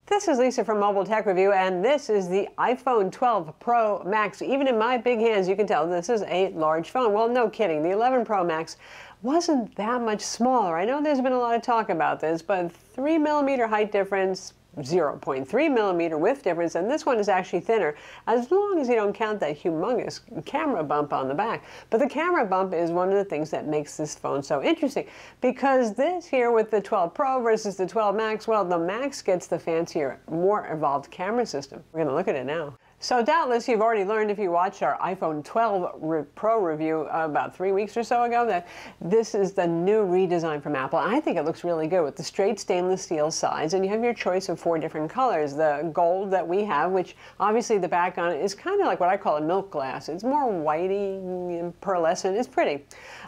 This is Lisa from Mobile Tech Review, and this is the iPhone 12 Pro Max. Even in my big hands, you can tell this is a large phone. Well, no kidding. The 11 Pro Max wasn't that much smaller. I know there's been a lot of talk about this, but 3mm height difference, 0.3mm width difference, and this one is actually thinner, as long as you don't count that humongous camera bump on the back. But the camera bump is one of the things that makes this phone so interesting, because this here with the 12 Pro versus the 12 Max, well, the Max gets the fancier, more evolved camera system. We're going to look at it now. So doubtless you've already learned, if you watched our iPhone 12 Pro review about 3 weeks or so ago, that this is the new redesign from Apple. I think it looks really good with the straight stainless steel sides, and you have your choice of 4 different colors. The gold that we have, which obviously the back on it is kind of like what I call a milk glass. It's more whitey, pearlescent. It's pretty.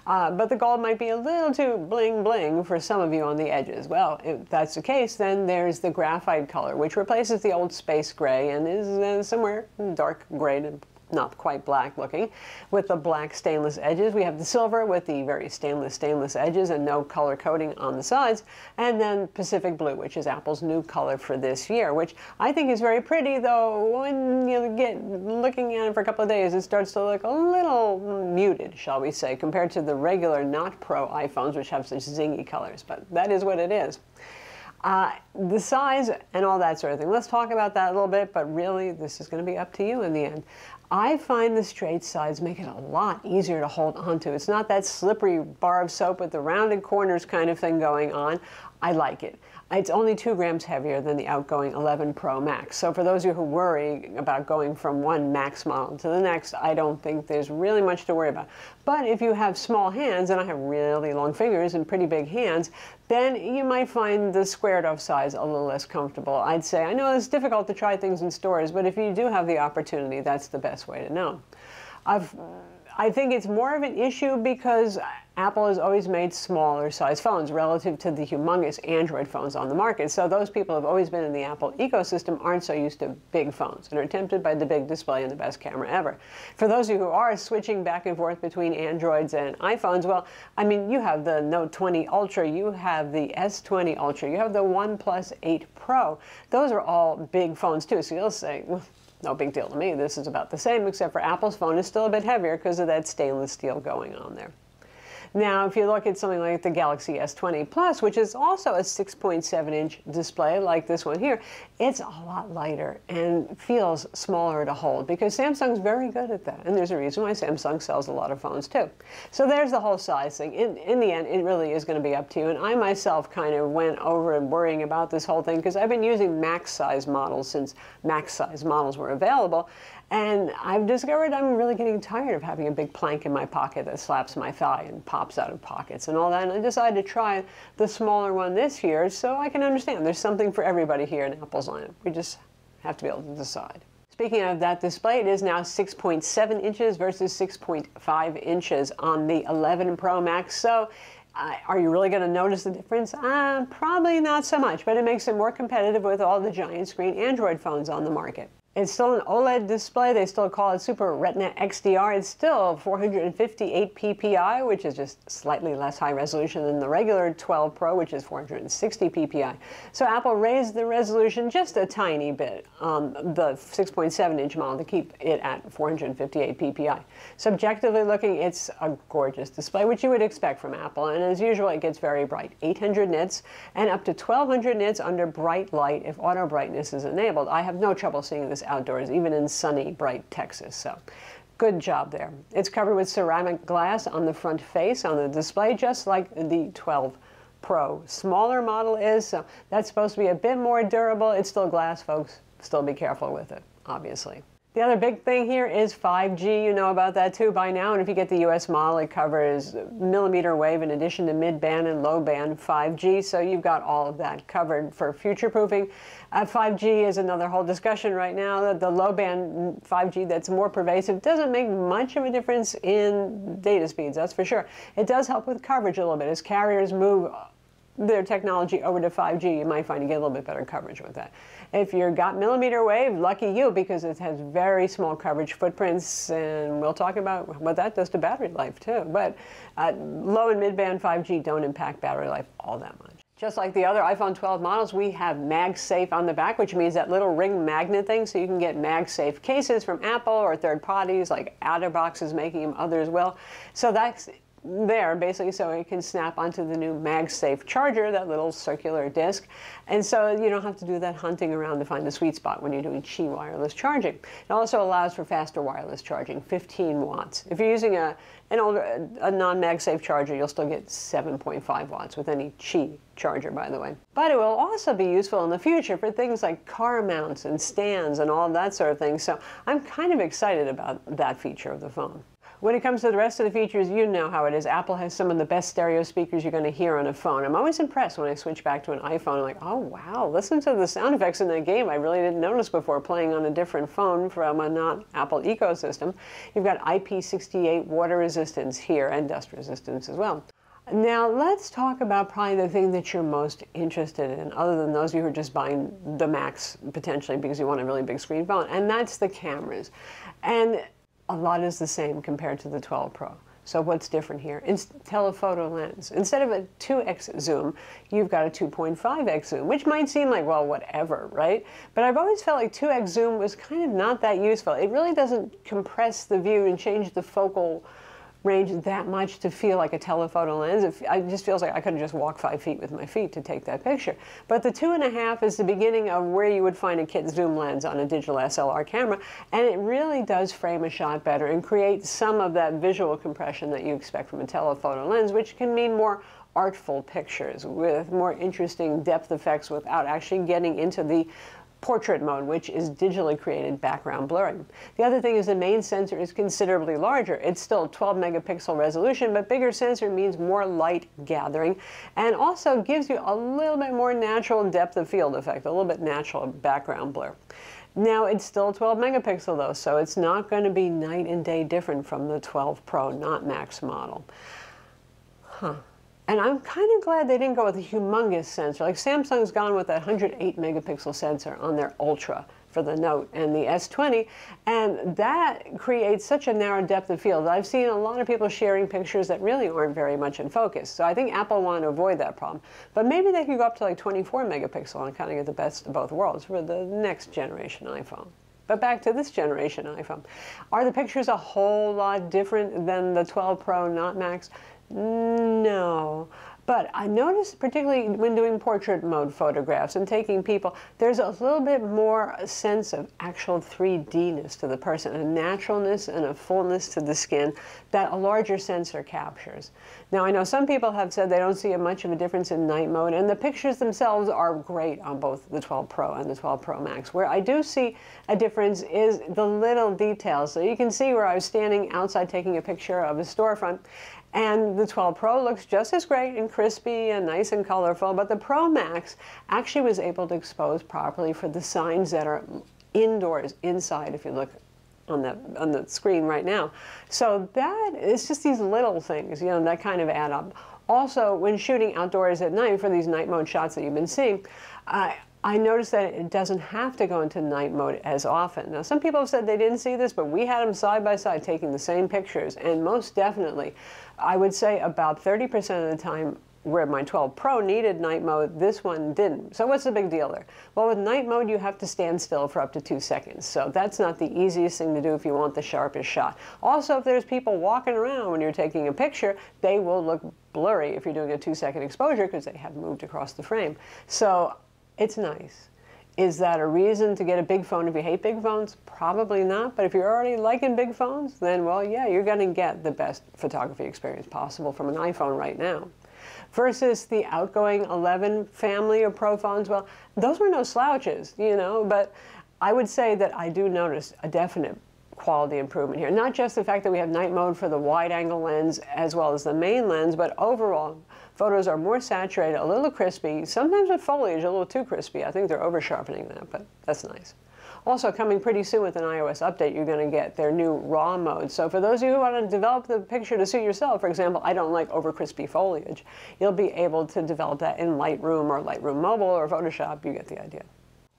But the gold might be a little too bling bling for some of you on the edges. Well, if that's the case, then there's the graphite color, which replaces the old space gray and is somewhere dark gray to not quite black looking, with the black stainless edges. We have the silver with the very stainless edges and no color coding on the sides, and then Pacific Blue, which is Apple's new color for this year, which I think is very pretty, though when you get looking at it for a couple of days, it starts to look a little muted, shall we say, compared to the regular not Pro iPhones, which have such zingy colors, but that is what it is. The size and all that sort of thing. Let's talk about that a little bit, but really this is going to be up to you in the end. I find the straight sides make it a lot easier to hold onto. It's not that slippery bar of soap with the rounded corners kind of thing going on. I like it. It's only 2 grams heavier than the outgoing 11 Pro Max. So for those of you who worry about going from one Max model to the next, I don't think there's really much to worry about. But if you have small hands, and I have really long fingers and pretty big hands, then you might find the squared off size a little less comfortable. I'd say, I know it's difficult to try things in stores, but if you do have the opportunity, that's the best way to know. I think it's more of an issue because Apple has always made smaller size phones relative to the humongous Android phones on the market. So those people who have always been in the Apple ecosystem aren't so used to big phones and are tempted by the big display and the best camera ever. For those of you who are switching back and forth between Androids and iPhones, well, I mean, you have the Note 20 Ultra, you have the S20 Ultra, you have the OnePlus 8 Pro. Those are all big phones too, so you'll say, no big deal to me. This is about the same, except for Apple's phone is still a bit heavier because of that stainless steel going on there. Now, if you look at something like the Galaxy S20 Plus, which is also a 6.7-inch display like this one here, it's a lot lighter and feels smaller to hold because Samsung's very good at that. And there's a reason why Samsung sells a lot of phones too. So there's the whole size thing. In the end, it really is going to be up to you. And I myself kind of went over and worrying about this whole thing because I've been using max size models since max size models were available. And I've discovered I'm really getting tired of having a big plank in my pocket that slaps my thigh and pops out of pockets and all that. And I decided to try the smaller one this year so I can understand there's something for everybody here in Apple's lineup. We just have to be able to decide. Speaking of that display, it is now 6.7 inches versus 6.5 inches on the 11 Pro Max. So are you really going to notice the difference? Probably not so much, but it makes it more competitive with all the giant screen Android phones on the market. It's still an OLED display. They still call it Super Retina XDR. It's still 458 ppi, which is just slightly less high resolution than the regular 12 Pro, which is 460 ppi. So Apple raised the resolution just a tiny bit on the 6.7-inch model to keep it at 458 ppi. Subjectively looking, it's a gorgeous display, which you would expect from Apple. And as usual, it gets very bright, 800 nits and up to 1200 nits under bright light if auto brightness is enabled. I have no trouble seeing this outdoors, even in sunny, bright Texas. So good job there. It's covered with ceramic glass on the front face on the display, just like the 12 Pro smaller model is. So that's supposed to be a bit more durable. It's still glass, folks. Still be careful with it, obviously. The other big thing here is 5G. You know about that too by now. And if you get the US model, it covers millimeter wave in addition to mid-band and low-band 5G. So you've got all of that covered for future-proofing. 5G is another whole discussion right now. The low-band 5G that's more pervasive doesn't make much of a difference in data speeds, that's for sure. It does help with coverage a little bit. As carriers move their technology over to 5G, you might find you get a little bit better coverage with that. If you've got millimeter wave, lucky you, because it has very small coverage footprints, and we'll talk about what that does to battery life too. But low and mid-band 5G don't impact battery life all that much. Just like the other iPhone 12 models, we have MagSafe on the back, which means that little ring magnet thing, so you can get MagSafe cases from Apple or third parties like OtterBox is making them, others will. So that's there basically so it can snap onto the new MagSafe charger, that little circular disc, and so you don't have to do that hunting around to find the sweet spot when you're doing Qi wireless charging. It also allows for faster wireless charging, 15 watts. If you're using a non-MagSafe charger, you'll still get 7.5 watts with any Qi charger, by the way. But it will also be useful in the future for things like car mounts and stands and all that sort of thing, so I'm kind of excited about that feature of the phone. When it comes to the rest of the features, you know how it is. Apple has some of the best stereo speakers you're going to hear on a phone. I'm always impressed when I switch back to an iPhone. I'm like, oh wow, listen to the sound effects in that game I really didn't notice before playing on a different phone from a not-Apple ecosystem. You've got IP68 water resistance here and dust resistance as well. Now let's talk about probably the thing that you're most interested in, other than those of you who are just buying the Max potentially because you want a really big screen phone, and that's the cameras. And a lot is the same compared to the 12 Pro. So what's different here? It's telephoto lens. Instead of a 2x zoom, you've got a 2.5x zoom, which might seem like, well, whatever, right? But I've always felt like 2x zoom was kind of not that useful. It really doesn't compress the view and change the focal range that much to feel like a telephoto lens. It just feels like I could have just walked 5 feet with my feet to take that picture. But the 2.5 is the beginning of where you would find a kit zoom lens on a digital SLR camera, and it really does frame a shot better and create some of that visual compression that you expect from a telephoto lens, which can mean more artful pictures with more interesting depth effects without actually getting into the portrait mode, which is digitally created background blurring. The other thing is the main sensor is considerably larger. It's still 12 megapixel resolution, but bigger sensor means more light gathering and also gives you a little bit more natural depth of field effect, a little bit natural background blur. Now it's still 12 megapixel though, so it's not going to be night and day different from the 12 Pro, not Max model. And I'm kind of glad they didn't go with a humongous sensor. Like Samsung's gone with that 108 megapixel sensor on their Ultra for the Note and the S20, and that creates such a narrow depth of field. I've seen a lot of people sharing pictures that really aren't very much in focus. So I think Apple wanted to avoid that problem. But maybe they could go up to like 24 megapixel and kind of get the best of both worlds for the next generation iPhone. But back to this generation iPhone. Are the pictures a whole lot different than the 12 Pro, not Max? No. But I noticed, particularly when doing portrait mode photographs and taking people, there's a little bit more sense of actual 3D-ness to the person, a naturalness and a fullness to the skin that a larger sensor captures. Now, I know some people have said they don't see much of a difference in night mode, and the pictures themselves are great on both the 12 Pro and the 12 Pro Max. Where I do see a difference is the little details. So you can see where I was standing outside taking a picture of a storefront, and the 12 Pro looks just as great and crispy and nice and colorful, but the Pro Max actually was able to expose properly for the signs that are indoors, inside, if you look on the screen right now. So that is just these little things, you know, that kind of add up. Also, when shooting outdoors at night for these night mode shots that you've been seeing, I noticed that it doesn't have to go into night mode as often. Now, some people have said they didn't see this, but we had them side by side taking the same pictures, and most definitely, I would say about 30% of the time where my 12 Pro needed night mode, this one didn't. So what's the big deal there? Well, with night mode, you have to stand still for up to 2 seconds. So that's not the easiest thing to do if you want the sharpest shot. Also, if there's people walking around when you're taking a picture, they will look blurry if you're doing a 2-second exposure because they have moved across the frame. So it's nice. Is that a reason to get a big phone if you hate big phones? Probably not, but if you're already liking big phones, then, well, yeah, you're going to get the best photography experience possible from an iPhone right now. Versus the outgoing 11 family of Pro phones, well, those were no slouches, you know, but I would say that I do notice a definite quality improvement here. Not just the fact that we have night mode for the wide-angle lens as well as the main lens, but overall, photos are more saturated, a little crispy, sometimes with foliage a little too crispy. I think they're over-sharpening that, but that's nice. Also, coming pretty soon with an iOS update, you're going to get their new RAW mode. So for those of you who want to develop the picture to suit yourself, for example, I don't like over-crispy foliage, you'll be able to develop that in Lightroom or Lightroom Mobile or Photoshop. You get the idea.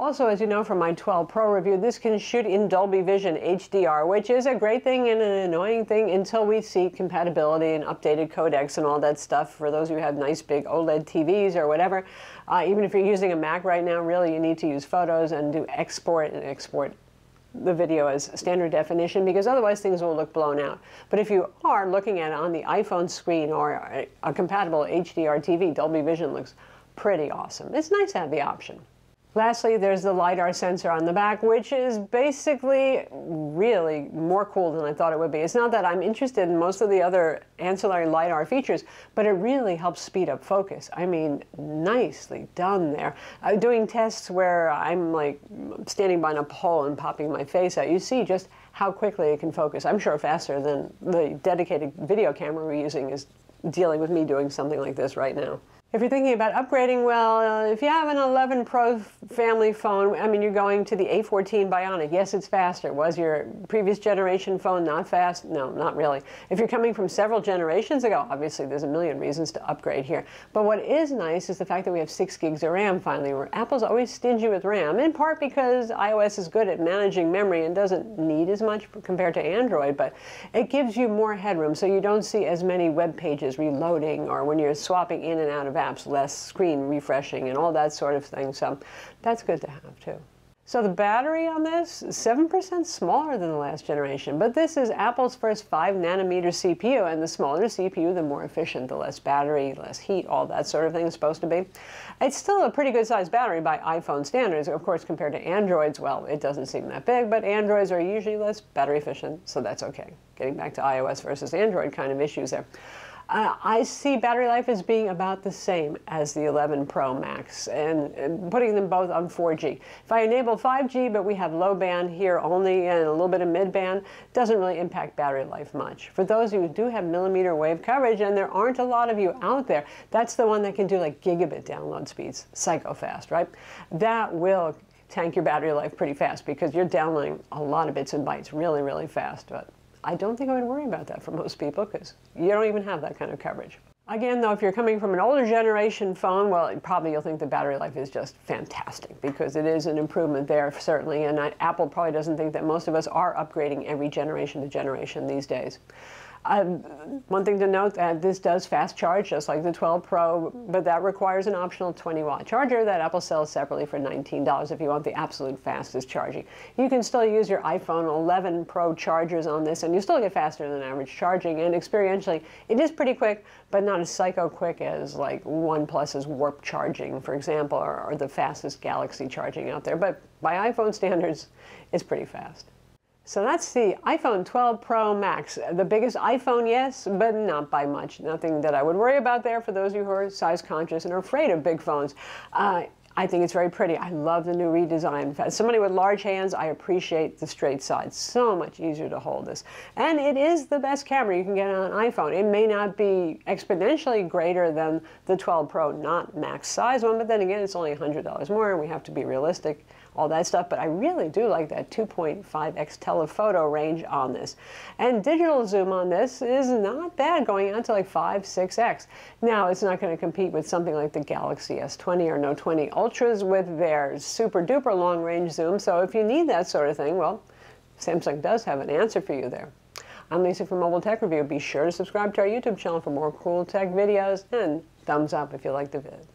Also, as you know from my 12 Pro review, this can shoot in Dolby Vision HDR, which is a great thing and an annoying thing until we see compatibility and updated codecs and all that stuff. For those who have nice big OLED TVs or whatever, even if you're using a Mac right now, really you need to use photos and do export the video as standard definition, because otherwise things will look blown out. But if you are looking at it on the iPhone screen or a compatible HDR TV, Dolby Vision looks pretty awesome. It's nice to have the option. Lastly, there's the LiDAR sensor on the back, which is basically really more cool than I thought it would be. It's not that I'm interested in most of the other ancillary LiDAR features, but it really helps speed up focus. I mean, nicely done there. Doing tests where I'm like standing behind a pole and popping my face out, you see just how quickly it can focus. I'm sure faster than the dedicated video camera we're using is dealing with me doing something like this right now. If you're thinking about upgrading, well, if you have an 11 Pro family phone, I mean, you're going to the A14 Bionic. Yes, it's faster. Was your previous generation phone not fast? No, not really. If you're coming from several generations ago, obviously there's a million reasons to upgrade here. But what is nice is the fact that we have 6 gigs of RAM finally, where Apple's always stingy with RAM, in part because iOS is good at managing memory and doesn't need as much compared to Android, but it gives you more headroom so you don't see as many web pages reloading, or when you're swapping in and out of apps, less screen refreshing and all that sort of thing. So that's good to have too. So the battery on this is 7% smaller than the last generation, but this is Apple's first 5nm CPU, and the smaller CPU, the more efficient, the less battery, less heat, all that sort of thing is supposed to be. It's still a pretty good sized battery by iPhone standards. Of course, compared to Androids, well, it doesn't seem that big, but Androids are usually less battery efficient, so that's okay. Getting back to iOS versus Android kind of issues there. I see battery life as being about the same as the 11 Pro Max, and putting them both on 4G. If I enable 5G, but we have low band here only and a little bit of mid band, doesn't really impact battery life much. For those who do have millimeter wave coverage, and there aren't a lot of you out there, that's the one that can do like gigabit download speeds, psycho fast, right? That will tank your battery life pretty fast because you're downloading a lot of bits and bytes really, really fast. But I don't think I would worry about that for most people because you don't even have that kind of coverage. Again, though, if you're coming from an older generation phone, well, probably you'll think the battery life is just fantastic because it is an improvement there, certainly, and Apple probably doesn't think that most of us are upgrading every generation to generation these days. One thing to note, that this does fast charge just like the 12 Pro, but that requires an optional 20-watt charger that Apple sells separately for $19 if you want the absolute fastest charging. You can still use your iPhone 11 Pro chargers on this, and you still get faster than average charging, and experientially, it is pretty quick, but not as psycho quick as like OnePlus's Warp charging, for example, or the fastest Galaxy charging out there, but by iPhone standards, it's pretty fast. So that's the iPhone 12 Pro Max. The biggest iPhone, yes, but not by much. Nothing that I would worry about there for those of you who are size conscious and are afraid of big phones. I think it's very pretty. I love the new redesign. As somebody with large hands, I appreciate the straight side. So much easier to hold this. And it is the best camera you can get on an iPhone. It may not be exponentially greater than the 12 Pro, not max size one, but then again, it's only $100 more, and we have to be realistic, all that stuff. But I really do like that 2.5x telephoto range on this. And digital zoom on this is not bad, going out to like 5, 6x. Now, it's not going to compete with something like the Galaxy S20 or Note 20 Ultras with their super duper long range zoom. So if you need that sort of thing, well, Samsung does have an answer for you there. I'm Lisa from Mobile Tech Review. Be sure to subscribe to our YouTube channel for more cool tech videos, and thumbs up if you like the vid.